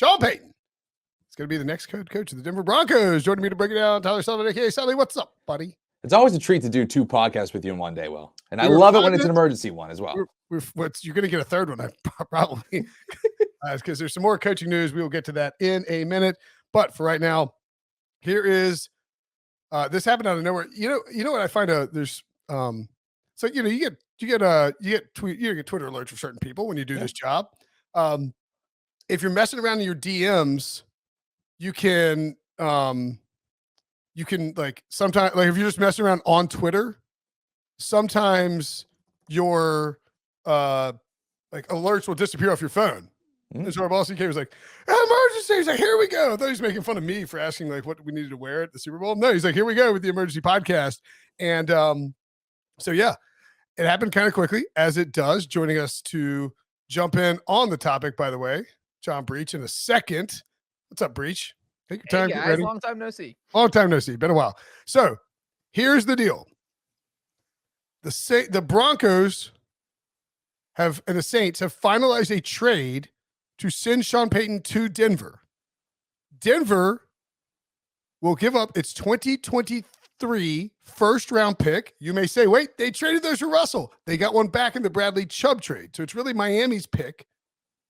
Sean Payton is going to be the next head coach of the Denver Broncos. Joining me to break it down, Tyler Sullivan, a.k.a. Sully. What's up, buddy? It's always a treat to do 2 podcasts with you in one day, Will. And I love it when it's an emergency one as well. You're going to get a third one, probably, because there's some more coaching news. We will get to that in a minute. But for right now, here is this happened out of nowhere. You know what I find out? There's so you get Twitter alerts for certain people when you do this job. If you're messing around in your DMs, you can like sometimes, like if you're just messing around on Twitter, sometimes your like alerts will disappear off your phone. And so our boss CK was like, emergency. He's like, here we go. I thought he was making fun of me for asking like what we needed to wear at the Super Bowl. No, he's like, here we go with the emergency podcast. And so yeah, it happened kind of quickly, as it does. Joining us to jump in on the topic, by the way, John Breech in a second. What's up, Breech? Take your time. Hey guys, get ready. Long time no see. Long time no see. Been a while. So here's the deal. The Broncos and the Saints have finalized a trade to send Sean Payton to Denver. Denver will give up its 2023 first-round pick. You may say, wait, they traded those for Russell. They got one back in the Bradley Chubb trade. So it's really Miami's pick.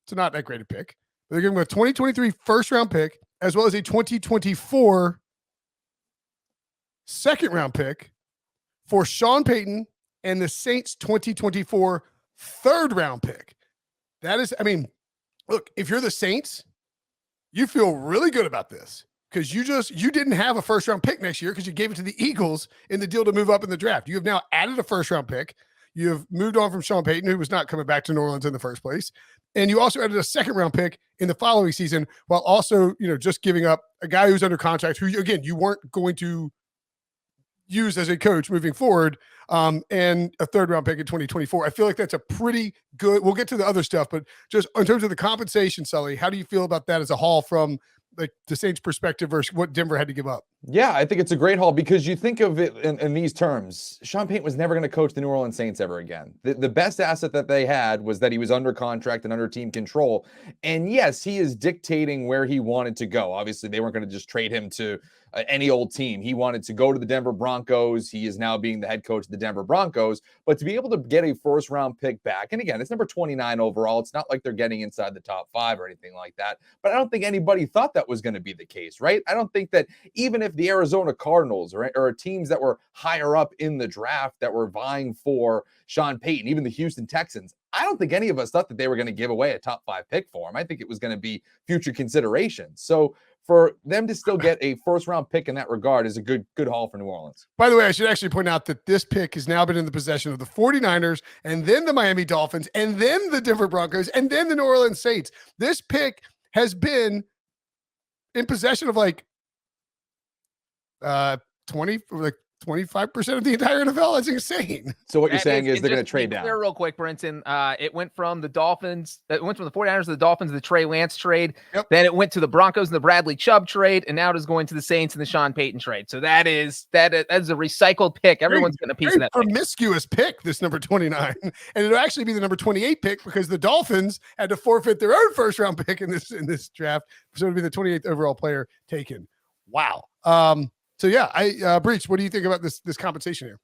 It's not that great a pick. But they're giving a 2023 first-round pick as well as a 2024 second-round pick for Sean Payton and the Saints' 2024 third-round pick. That is, I mean, look, if you're the Saints, you feel really good about this because you didn't have a first-round pick next year because you gave it to the Eagles in the deal to move up in the draft. You have now added a first-round pick. You have moved on from Sean Payton, who was not coming back to New Orleans in the first place. And you also added a second-round pick in the following season while also, just giving up a guy who's under contract who, again, you weren't going to use as a coach moving forward, and a third-round pick in 2024. I feel like that's a pretty good – we'll get to the other stuff, but just in terms of the compensation, Sully, how do you feel about that as a haul from like the Saints' perspective versus what Denver had to give up? Yeah, I think it's a great haul because you think of it in these terms. Sean Payton was never going to coach the New Orleans Saints ever again. The best asset that they had was that he was under contract and under team control. And yes, he is dictating where he wanted to go. Obviously, they weren't going to just trade him to any old team. He wanted to go to the Denver Broncos. He is now being the head coach of the Denver Broncos. But to be able to get a first-round pick back, and again, it's number 29 overall. It's not like they're getting inside the top 5 or anything like that. But I don't think anybody thought that was going to be the case, right? I don't think that even if the Arizona Cardinals or teams that were higher up in the draft that were vying for Sean Payton, even the Houston Texans, I don't think any of us thought that they were going to give away a top 5 pick for him. I think it was going to be future consideration. So for them to still get a first-round pick in that regard is a good haul for New Orleans. By the way, I should actually point out that this pick has now been in the possession of the 49ers and then the Miami Dolphins and then the Denver Broncos and then the New Orleans Saints. This pick has been in possession of like 25% of the entire NFL. That's insane. So what you're saying is they're going to trade down. Real quick, Brinson. It went from the Dolphins. It went from the 49ers to the Dolphins, the Trey Lance trade. Yep. Then it went to the Broncos and the Bradley Chubb trade, and now it is going to the Saints and the Sean Payton trade. So that is a recycled pick. Everyone's going to piece of that. Promiscuous pick, this number 29, and it'll actually be the number 28 pick because the Dolphins had to forfeit their own first-round pick in this draft, so it'll be the 28th overall player taken. Wow. So yeah, Breech, what do you think about this compensation here?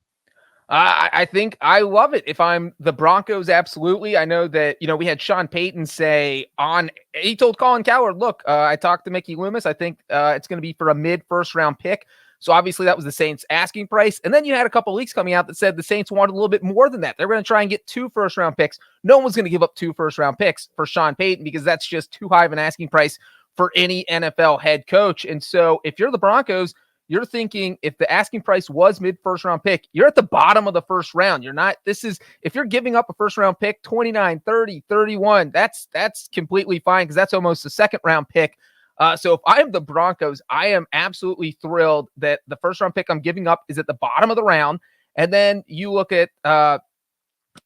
I think I love it. If I'm the Broncos, absolutely. I know that, we had Sean Payton he told Colin Cowherd, look, I talked to Mickey Loomis. I think it's going to be for a mid-first round pick. So obviously that was the Saints asking price. And then you had a couple leaks coming out that said the Saints wanted a little bit more than that. They're going to try and get 2 first-round picks. No one's going to give up 2 first-round picks for Sean Payton because that's just too high of an asking price for any NFL head coach. And so if you're the Broncos, you're thinking if the asking price was mid-first round pick, you're at the bottom of the first round. If you're giving up a first round pick, 29, 30, 31, that's completely fine because that's almost a second round pick. So if I am the Broncos, I am absolutely thrilled that the first round pick I'm giving up is at the bottom of the round. And then you look at,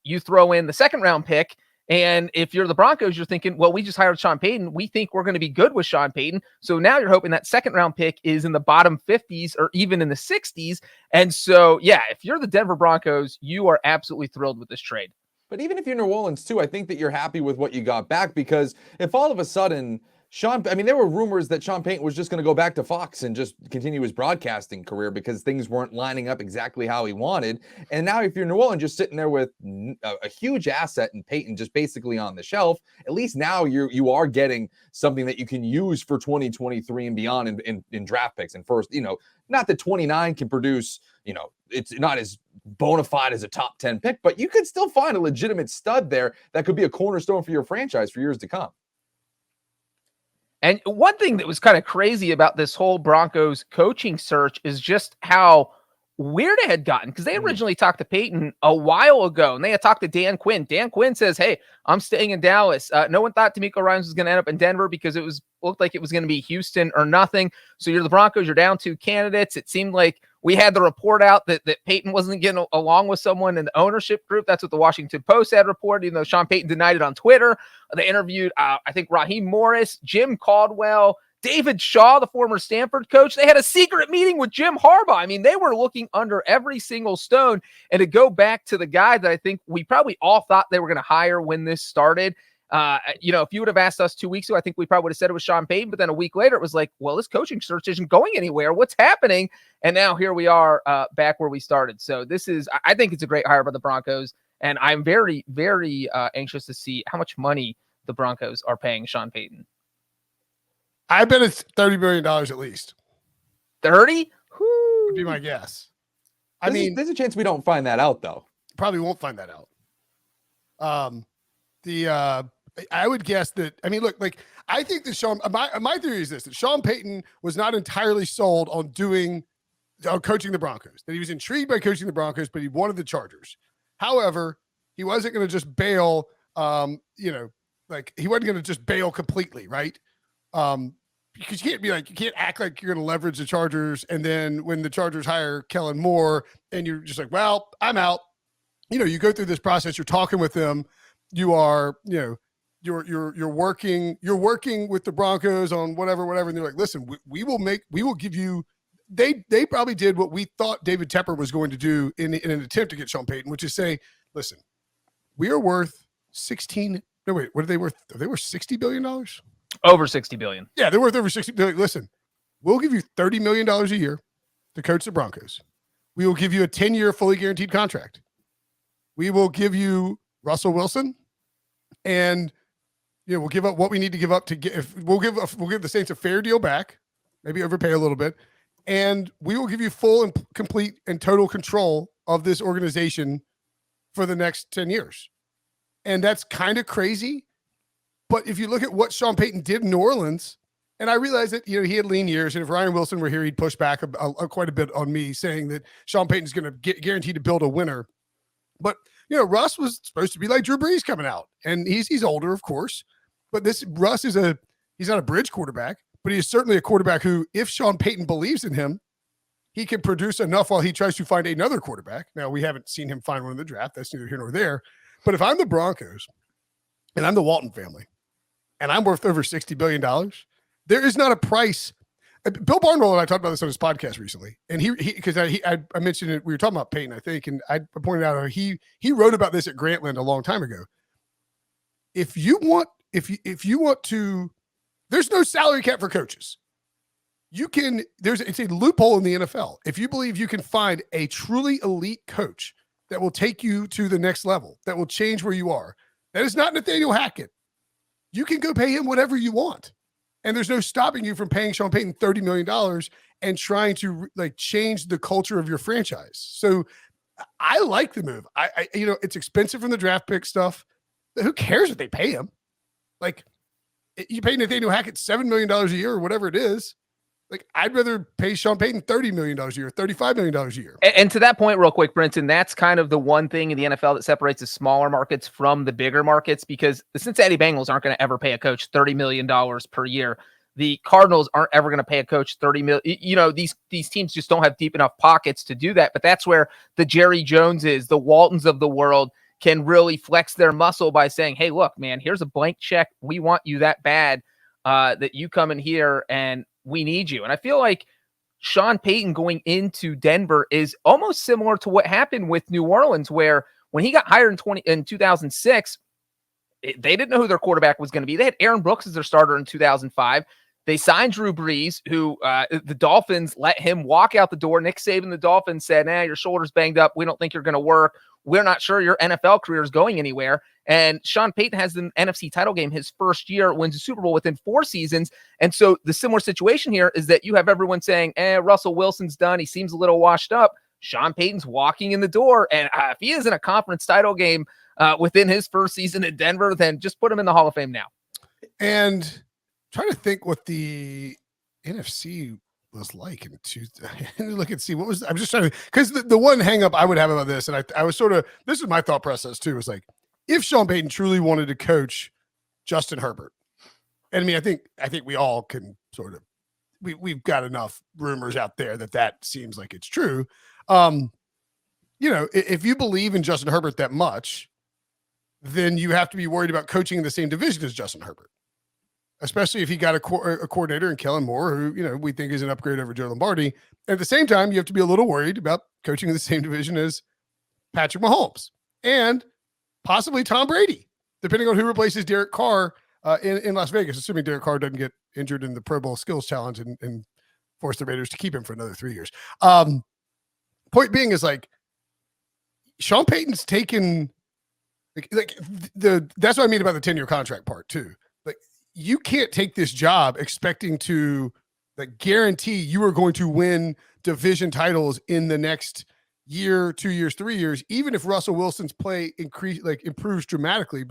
you throw in the second round pick. And if you're the Broncos, you're thinking, well, we just hired Sean Payton. We think we're going to be good with Sean Payton. So now you're hoping that second round pick is in the bottom 50s or even in the 60s. And so, yeah, if you're the Denver Broncos, you are absolutely thrilled with this trade. But even if you're New Orleans too, I think that you're happy with what you got back because if all of a sudden there were rumors that Sean Payton was just going to go back to Fox and just continue his broadcasting career because things weren't lining up exactly how he wanted. And now if you're New Orleans just sitting there with a huge asset and Payton just basically on the shelf, at least now you are getting something that you can use for 2023 and beyond in draft picks. And first, not that 29 can produce, it's not as bona fide as a top 10 pick, but you could still find a legitimate stud there that could be a cornerstone for your franchise for years to come. And one thing that was kind of crazy about this whole Broncos coaching search is just how weird it had gotten, because they originally talked to Payton a while ago, and they had talked to Dan Quinn. Dan Quinn says, hey, I'm staying in Dallas. No one thought D'Amico Ryans was going to end up in Denver because it looked like it was going to be Houston or nothing. So you're the Broncos, you're down 2 candidates. It seemed like we had the report out that Payton wasn't getting along with someone in the ownership group. That's what the Washington Post had reported, even though Sean Payton denied it on Twitter. They interviewed, I think, Raheem Morris, Jim Caldwell, David Shaw, the former Stanford coach. They had a secret meeting with Jim Harbaugh. I mean, they were looking under every single stone. And to go back to the guy that I think we probably all thought they were going to hire when this started, if you would have asked us 2 weeks ago, I think we probably would have said it was Sean Payton. But then a week later, it was like, well, this coaching search isn't going anywhere. What's happening? And now here we are back where we started. So I think it's a great hire by the Broncos. And I'm very, very anxious to see how much money the Broncos are paying Sean Payton. I bet it's $30 million at least. 30? Would be my guess. There's a chance we don't find that out, though. Probably won't find that out. I would guess that. I mean, look, I think that my theory is this: that Sean Payton was not entirely sold on coaching the Broncos. That he was intrigued by coaching the Broncos, but he wanted the Chargers. However, he wasn't going to just bail. He wasn't going to just bail completely, right? Because you can't act like you're going to leverage the Chargers, and then when the Chargers hire Kellen Moore, and you're just like, well, I'm out. You go through this process. You're talking with them. You are, you're working with the Broncos on whatever, and they're like, listen, we will give you. They probably did what we thought David Tepper was going to do in an attempt to get Sean Payton, which is say, listen, we are worth 16. No, wait, what are they worth? Are they worth $60 billion? Over $60 billion. Yeah, they're worth over $60 billion. Listen, we'll give you $30 million a year to coach the Broncos. We will give you a 10-year fully guaranteed contract. We will give you Russell Wilson, and we'll give up what we need to give up to get. We'll give the Saints a fair deal back, maybe overpay a little bit, and we will give you full and complete and total control of this organization for the next 10 years. And that's kind of crazy. But if you look at what Sean Payton did in New Orleans, and I realize that he had lean years, and if Ryan Wilson were here, he'd push back quite a bit on me, saying that Sean Payton's going to get guaranteed to build a winner. But Russ was supposed to be like Drew Brees coming out, and he's older, of course. But Russ he's not a bridge quarterback, but he's certainly a quarterback who, if Sean Payton believes in him, he can produce enough while he tries to find another quarterback. Now, we haven't seen him find one in the draft. That's neither here nor there. But if I'm the Broncos and I'm the Walton family, and I'm worth over $60 billion, there is not a price. Bill Barnwell and I talked about this on his podcast recently, and because I mentioned it, we were talking about Payton, I think, and I pointed out how he wrote about this at Grantland a long time ago. If you want to, there's no salary cap for coaches. It's a loophole in the NFL. If you believe you can find a truly elite coach that will take you to the next level, that will change where you are, that is not Nathaniel Hackett. You can go pay him whatever you want. And there's no stopping you from paying Sean Payton $30 million and trying to change the culture of your franchise. So I like the move. It's expensive from the draft pick stuff. Who cares if they pay him? You pay Nathaniel Hackett $7 million a year or whatever it is. I'd rather pay Sean Payton $30 million a year, $35 million a year. And to that point, real quick, Brinson, that's kind of the one thing in the NFL that separates the smaller markets from the bigger markets, because the Cincinnati Bengals aren't going to ever pay a coach $30 million per year. The Cardinals aren't ever going to pay a coach $30 million. These teams just don't have deep enough pockets to do that. But that's where the Jerry Joneses, the Waltons of the world can really flex their muscle by saying, hey, look, man, here's a blank check. We want you that bad that you come in here and we need you. And I feel like Sean Payton going into Denver is almost similar to what happened with New Orleans, where when he got hired in 2006, they didn't know who their quarterback was going to be. They had Aaron Brooks as their starter in 2005. They signed Drew Brees, who the Dolphins let him walk out the door. Nick Saban, the Dolphins, said, your shoulder's banged up. We don't think you're going to work. We're not sure your NFL career is going anywhere. And Sean Payton has the NFC title game his first year, wins the Super Bowl within 4 seasons. And so the similar situation here is that you have everyone saying, Russell Wilson's done. He seems a little washed up. Sean Payton's walking in the door. And if he is in a conference title game within his first season in Denver, then just put him in the Hall of Fame now. And trying to think what the NFC was like in look and see what was. I'm just trying to, because the one hang up I would have about this, and I was sort of, this is my thought process too, was like, if Sean Payton truly wanted to coach Justin Herbert, and I mean, I think we all can sort of, we've got enough rumors out there that seems like it's true. If you believe in Justin Herbert that much, then you have to be worried about coaching in the same division as Justin Herbert, especially if he got a coordinator in Kellen Moore, who, we think is an upgrade over Joe Lombardi. At the same time, you have to be a little worried about coaching in the same division as Patrick Mahomes and possibly Tom Brady, depending on who replaces Derek Carr in Las Vegas, assuming Derek Carr doesn't get injured in the Pro Bowl Skills Challenge and force the Raiders to keep him for another 3 years. Point being is, like, Sean Payton's taken that's what I mean about the 10-year contract part too. Like, you can't take this job expecting to guarantee you are going to win division titles in the next year, 2 years, 3 years, even if Russell Wilson's play improves dramatically,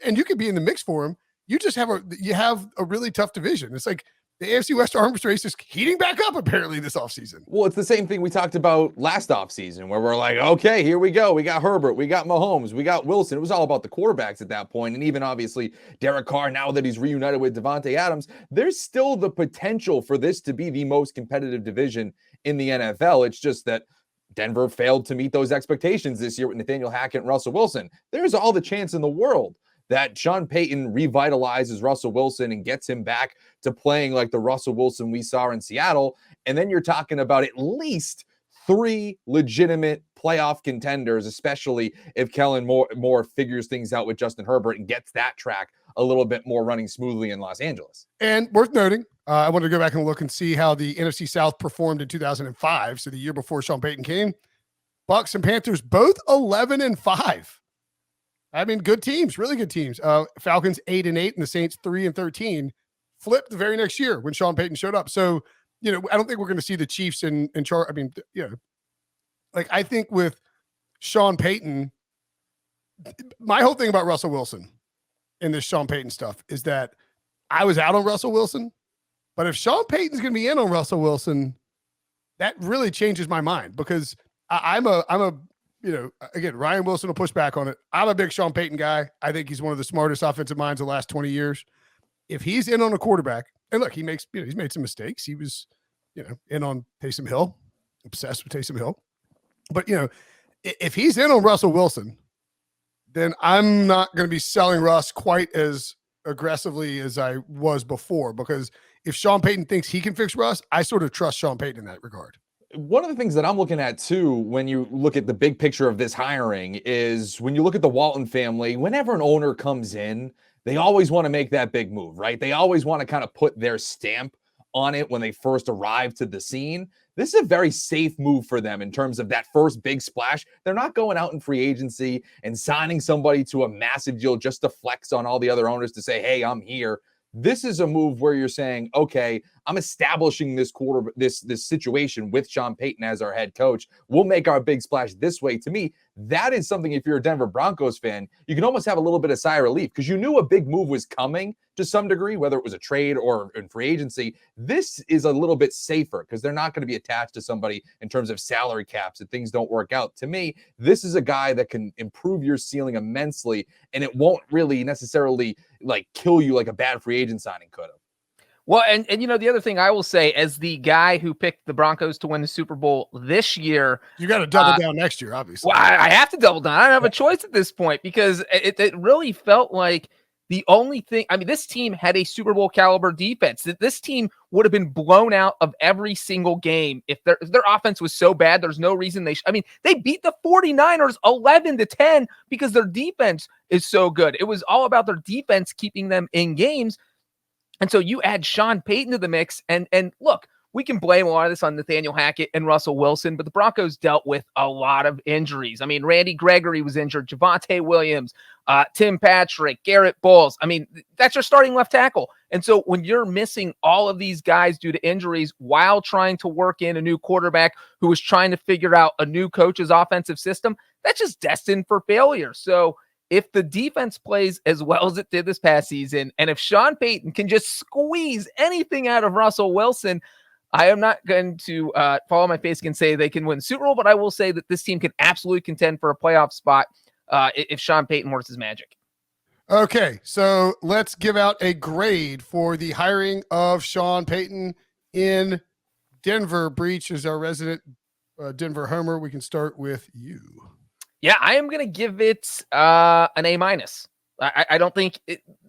and you could be in the mix for him. You just have a really tough division. It's like the AFC West arms race is heating back up apparently this offseason. Well, it's the same thing we talked about last offseason, where we're like, okay, here we go. We got Herbert, we got Mahomes, we got Wilson. It was all about the quarterbacks at that point. And even obviously Derek Carr, now that he's reunited with Devontae Adams, there's still the potential for this to be the most competitive division in the NFL. It's just that Denver failed to meet those expectations this year with Nathaniel Hackett and Russell Wilson. There's all the chance in the world that Sean Payton revitalizes Russell Wilson and gets him back to playing like the Russell Wilson we saw in Seattle. And then you're talking about at least 3 legitimate playoff contenders, especially if Kellen Moore figures things out with Justin Herbert and gets that track a little bit more running smoothly in Los Angeles. And worth noting, I wanted to go back and look and see how the NFC South performed in 2005. So the year before Sean Payton came, Bucs and Panthers both 11-5. I mean, good teams, really good teams. Falcons 8-8 and the Saints 3-13 flipped the very next year when Sean Payton showed up. So, I don't think we're going to see the Chiefs in charge. I mean, I think with Sean Payton, my whole thing about Russell Wilson in this Sean Payton stuff is that I was out on Russell Wilson, but if Sean Payton's going to be in on Russell Wilson, that really changes my mind, because I'm a again, Ryan Wilson will push back on it. I'm a big Sean Payton guy. I think he's one of the smartest offensive minds of the last 20 years. If he's in on a quarterback, and look, he's made some mistakes. He was, in on Taysom Hill, obsessed with Taysom Hill. But, if he's in on Russell Wilson, then I'm not going to be selling Russ quite as aggressively as I was before, because if Sean Payton thinks he can fix Russ, I sort of trust Sean Payton in that regard. One of the things that I'm looking at too, when you look at the big picture of this hiring, is when you look at the Walton family, whenever an owner comes in, they always want to make that big move, right? They always want to kind of put their stamp on it when they first arrive to the scene. This is a very safe move for them in terms of that first big splash. They're not going out in free agency and signing somebody to a massive deal just to flex on all the other owners to say, hey, I'm here. This is a move where you're saying, okay, I'm establishing this situation with Sean Payton as our head coach. We'll make our big splash this way. To me, that is something, if you're a Denver Broncos fan, you can almost have a little bit of sigh of relief, because you knew a big move was coming to some degree, whether it was a trade or in free agency. This is a little bit safer because they're not going to be attached to somebody in terms of salary caps if things don't work out. To me, this is a guy that can improve your ceiling immensely, and it won't really necessarily kill you like a bad free agent signing could have. Well, and the other thing I will say, as the guy who picked the Broncos to win the Super Bowl this year, you got to double down next year, obviously. Well, I have to double down. I don't have a choice at this point, because it really felt like The only thing, I mean, this team had a Super Bowl caliber defense. This team would have been blown out of every single game if their offense was so bad. There's no reason they beat the 49ers 11-10 because their defense is so good. It was all about their defense keeping them in games. And so you add Sean Payton to the mix, and look, we can blame a lot of this on Nathaniel Hackett and Russell Wilson, but the Broncos dealt with a lot of injuries. I mean, Randy Gregory was injured, Javonte Williams, Tim Patrick, Garrett Bowles. I mean, that's your starting left tackle. And so when you're missing all of these guys due to injuries while trying to work in a new quarterback who is trying to figure out a new coach's offensive system, that's just destined for failure. So if the defense plays as well as it did this past season, and if Sean Payton can just squeeze anything out of Russell Wilson, I am not going to fall on my face and say they can win the Super Bowl, but I will say that this team can absolutely contend for a playoff spot if Sean Payton works his magic. Okay, so let's give out a grade for the hiring of Sean Payton in Denver. Breech is our resident Denver homer. We can start with you. Yeah, I am going to give it an A-. I don't think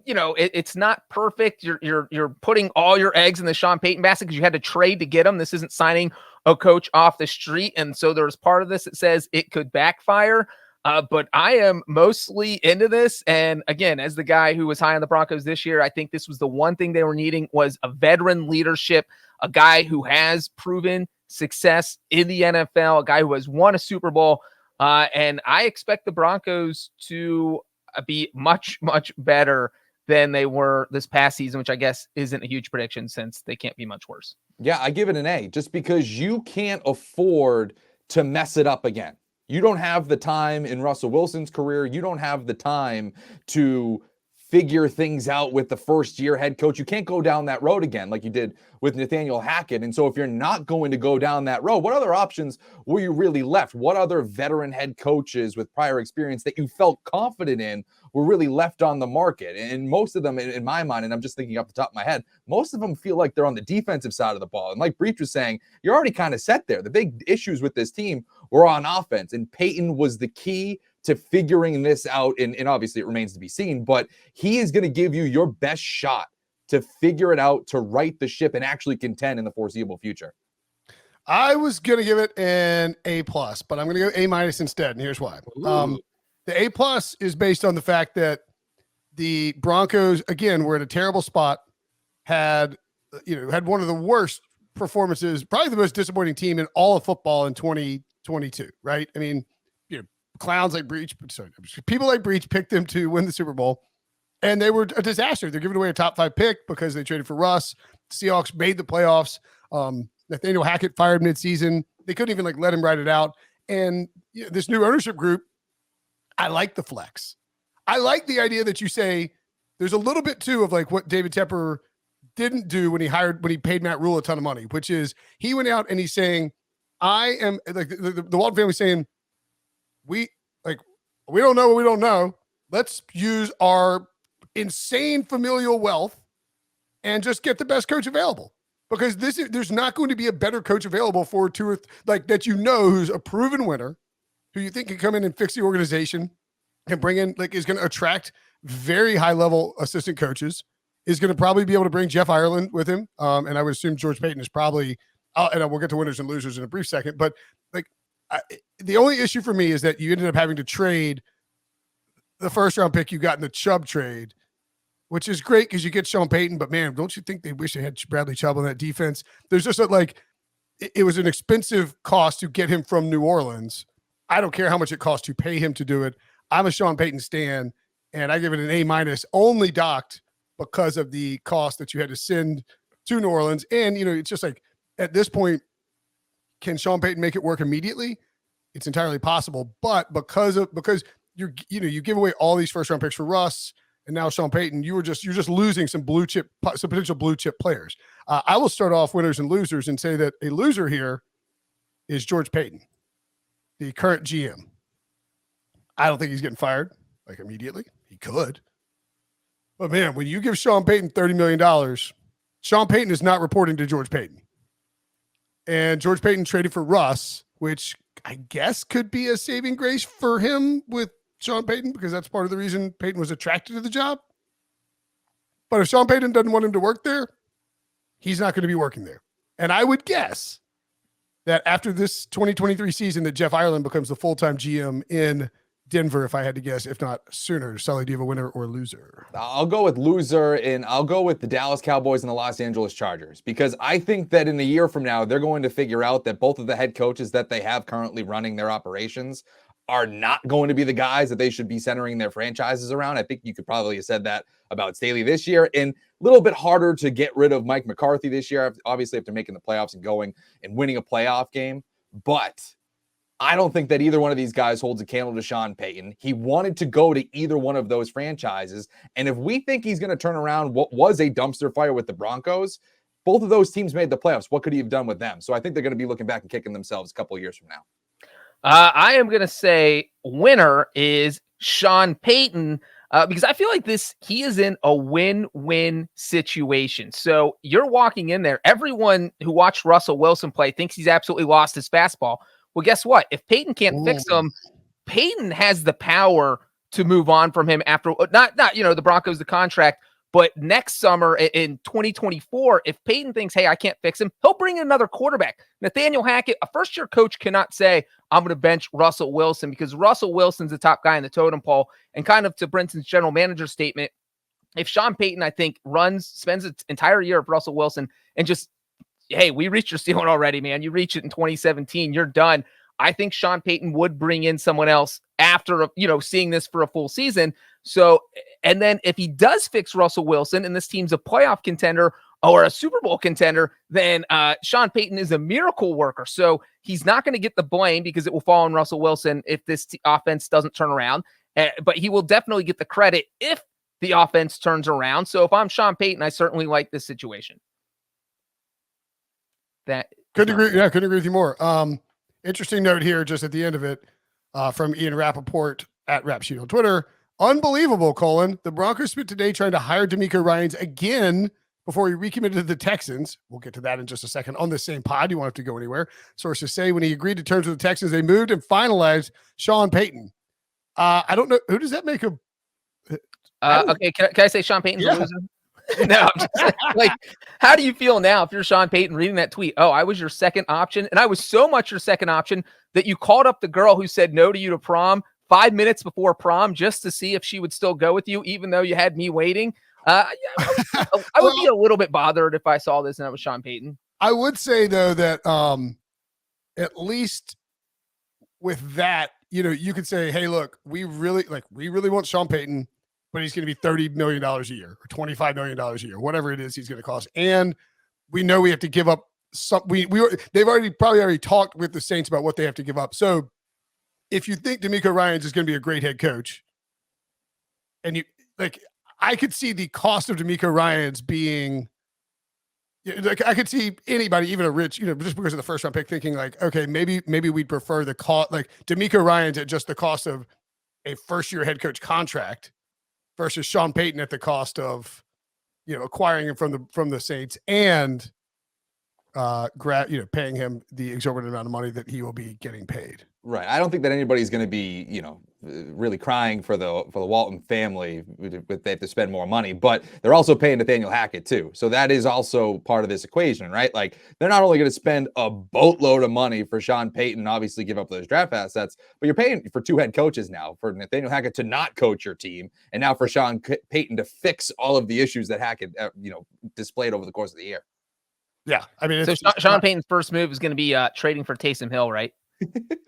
it's not perfect. You're putting all your eggs in the Sean Payton basket because you had to trade to get him. This isn't signing a coach off the street, and so there's part of this that says it could backfire. But I am mostly into this. And again, as the guy who was high on the Broncos this year, I think this was the one thing they were needing was a veteran leadership, a guy who has proven success in the NFL, a guy who has won a Super Bowl. And I expect the Broncos to be much, much better than they were this past season, which I guess isn't a huge prediction since they can't be much worse. Yeah, I give it an A just because you can't afford to mess it up again. You don't have the time in Russell Wilson's career. You don't have the time to figure things out with the first-year head coach. You can't go down that road again like you did with Nathaniel Hackett. And so if you're not going to go down that road, what other options were you really left? What other veteran head coaches with prior experience that you felt confident in were really left on the market? And most of them, in my mind, and I'm just thinking off the top of my head, most of them feel like they're on the defensive side of the ball. And like Breech was saying, you're already kind of set there. The big issues with this team were on offense, and Payton was the key to figuring this out. And obviously it remains to be seen, but he is going to give you your best shot to figure it out, to right the ship and actually contend in the foreseeable future. I was going to give it an A+, but I'm going to go A- instead. And here's why. The A+ is based on the fact that the Broncos, again, were in a terrible spot, had one of the worst performances, probably the most disappointing team in all of football in 2022, right? I mean, clowns like Breech, people like Breech picked them to win the Super Bowl, and they were a disaster. They're giving away a top 5 pick because they traded for Russ. Seahawks made the playoffs. Nathaniel Hackett fired midseason. They couldn't even let him ride it out. And this new ownership group, I like the flex. I like the idea that you say there's a little bit too of what David Tepper didn't do when he paid Matt Rule a ton of money, which is he went out and he's saying, I am like the Walton family saying, we don't know what we don't know. Let's use our insane familial wealth and just get the best coach available, because there's not going to be a better coach available for two or that who's a proven winner, who you think can come in and fix the organization and bring in is going to attract very high level assistant coaches, is going to probably be able to bring Jeff Ireland with him. And I would assume George Payton is probably, and we'll get to winners and losers in a brief second, but the only issue for me is that you ended up having to trade the first round pick you got in the Chubb trade, which is great because you get Sean Payton, but man, don't you think they wish they had Bradley Chubb on that defense? There's just it was an expensive cost to get him from New Orleans. I don't care how much it costs to pay him to do it. I'm a Sean Payton stan, and I give it an A-, only docked because of the cost that you had to send to New Orleans. And, it's just at this point, can Sean Payton make it work immediately? It's entirely possible, but because you give away all these first round picks for Russ and now Sean Payton, you're just losing some potential blue chip players. I will start off winners and losers and say that a loser here is George Payton, the current GM. I don't think he's getting fired immediately. He could, but man, when you give Sean Payton $30 million, Sean Payton is not reporting to George Payton. And George Payton traded for Russ, which I guess could be a saving grace for him with Sean Payton, because that's part of the reason Payton was attracted to the job. But if Sean Payton doesn't want him to work there, he's not going to be working there. And I would guess that after this 2023 season that Jeff Ireland becomes the full-time GM in Denver, if I had to guess, if not sooner. Sully, do you have a winner or loser? I'll go with loser, and I'll go with the Dallas Cowboys and the Los Angeles Chargers, because I think that in a year from now, they're going to figure out that both of the head coaches that they have currently running their operations are not going to be the guys that they should be centering their franchises around. I think you could probably have said that about Staley this year, and a little bit harder to get rid of Mike McCarthy this year, obviously after making the playoffs and going and winning a playoff game. But I don't think that either one of these guys holds a candle to Sean Payton. He wanted to go to either one of those franchises. And if we think he's going to turn around what was a dumpster fire with the Broncos, both of those teams made the playoffs. What could he have done with them? So I think they're going to be looking back and kicking themselves a couple of years from now. I am going to say winner is Sean Payton, because I feel like he is in a win-win situation. So you're walking in there. Everyone who watched Russell Wilson play thinks he's absolutely lost his fastball. Well, guess what? If Payton can't fix him, Payton has the power to move on from him after not the Broncos, the contract, but next summer in 2024, if Payton thinks, hey, I can't fix him, he'll bring in another quarterback. Nathaniel Hackett, a first-year coach, cannot say, I'm going to bench Russell Wilson, because Russell Wilson's the top guy in the totem pole. And kind of to Brinson's general manager statement, if Sean Payton, I think, spends an entire year of Russell Wilson and just, hey, we reached your ceiling already, man. You reach it in 2017. You're done. I think Sean Payton would bring in someone else after, seeing this for a full season. So, and then if he does fix Russell Wilson and this team's a playoff contender or a Super Bowl contender, then Sean Payton is a miracle worker. So he's not going to get the blame because it will fall on Russell Wilson if this offense doesn't turn around. But he will definitely get the credit if the offense turns around. So if I'm Sean Payton, I certainly like this situation. Couldn't agree with you more. Interesting note here, just at the end of it, from Ian Rappaport at Rapsheet on Twitter. Unbelievable, Colin. The Broncos spent today trying to hire DeMeco Ryans again before he recommitted to the Texans. We'll get to that in just a second on the same pod. You won't have to go anywhere. Sources say when he agreed to terms with the Texans, they moved and finalized Sean Payton. I don't know. Who does that make a... Okay, can I say Sean Payton's a loser? No, I'm just like, how do you feel now if you're Sean Payton reading that tweet? Oh, I was your second option, and I was so much your second option that you called up the girl who said no to you to prom 5 minutes before prom just to see if she would still go with you, even though you had me waiting. I would be a little bit bothered if I saw this and I was Sean Payton. I would say, though, that at least with that, you could say, hey, look, we really want Sean Payton, but he's going to be $30 million a year or $25 million a year, whatever it is he's going to cost. And we know we have to give up some, they've probably already talked with the Saints about what they have to give up. So if you think DeMeco Ryans is going to be a great head coach, and I could see the cost of DeMeco Ryans being, I could see anybody, even a rich, just because of the first round pick, thinking like, okay, maybe we'd prefer the cost, like DeMeco Ryans at just the cost of a first year head coach contract versus Sean Payton at the cost of, acquiring him from the Saints and paying him the exorbitant amount of money that he will be getting paid. Right. I don't think that anybody's going to be, really crying for the Walton family if they have to spend more money, but they're also paying Nathaniel Hackett too. So that is also part of this equation, right? Like they're not only going to spend a boatload of money for Sean Payton, obviously give up those draft assets, but you're paying for two head coaches now, for Nathaniel Hackett to not coach your team, and now for Sean Payton to fix all of the issues that Hackett, displayed over the course of the year. Yeah. I mean, so Sean Payton's first move is going to be trading for Taysom Hill, right?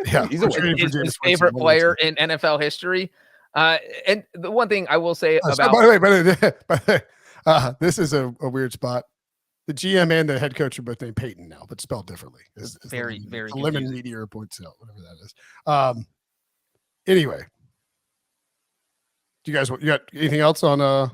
Yeah, he's his favorite player in NFL history. And the one thing I will say about, by the way, this is a weird spot. The GM and the head coach are both named Payton now, but spelled differently. It's very Lemon Meteor points out, whatever that is. Anyway, you got anything else on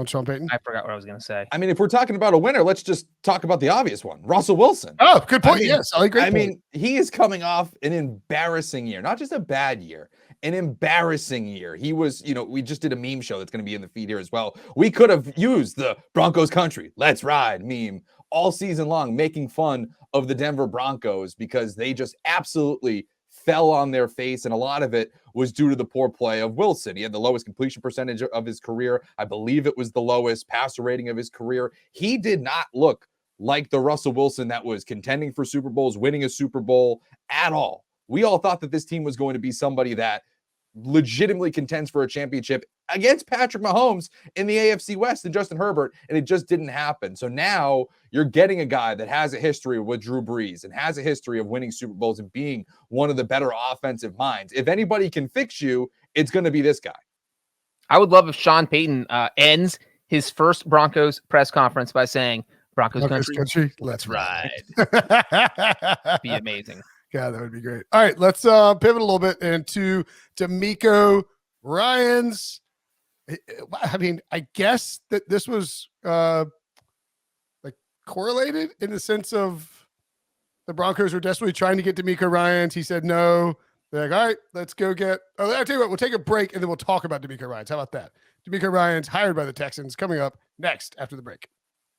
Sean Payton? I forgot what I was going to say. I mean, if we're talking about a winner, let's just talk about the obvious one, Russell Wilson. Oh, good point. Yes, I agree. I mean, he is coming off an embarrassing year, not just a bad year, an embarrassing year. He was, we just did a meme show that's going to be in the feed here as well. We could have used the Broncos country, let's ride meme all season long, making fun of the Denver Broncos because they just absolutely fell on their face. And a lot of it was due to the poor play of Wilson. He had the lowest completion percentage of his career. I believe it was the lowest passer rating of his career. He did not look like the Russell Wilson that was contending for Super Bowls, winning a Super Bowl at all. We all thought that this team was going to be somebody that legitimately contends for a championship against Patrick Mahomes in the AFC West and Justin Herbert, and it just didn't happen. So now you're getting a guy that has a history with Drew Brees and has a history of winning Super Bowls and being one of the better offensive minds. If anybody can fix you, it's going to be this guy. I would love if Sean Payton ends his first Broncos press conference by saying, Broncos country, let's ride. Be amazing. Yeah, that would be great. All right, let's pivot a little bit into DeMeco Ryans. I mean, I guess that this was like correlated in the sense of the Broncos were desperately trying to get DeMeco Ryans. He said no. They're like, all right, let's go get. Oh, I'll tell you what, we'll take a break and then we'll talk about DeMeco Ryans. How about that? DeMeco Ryans hired by the Texans coming up next after the break.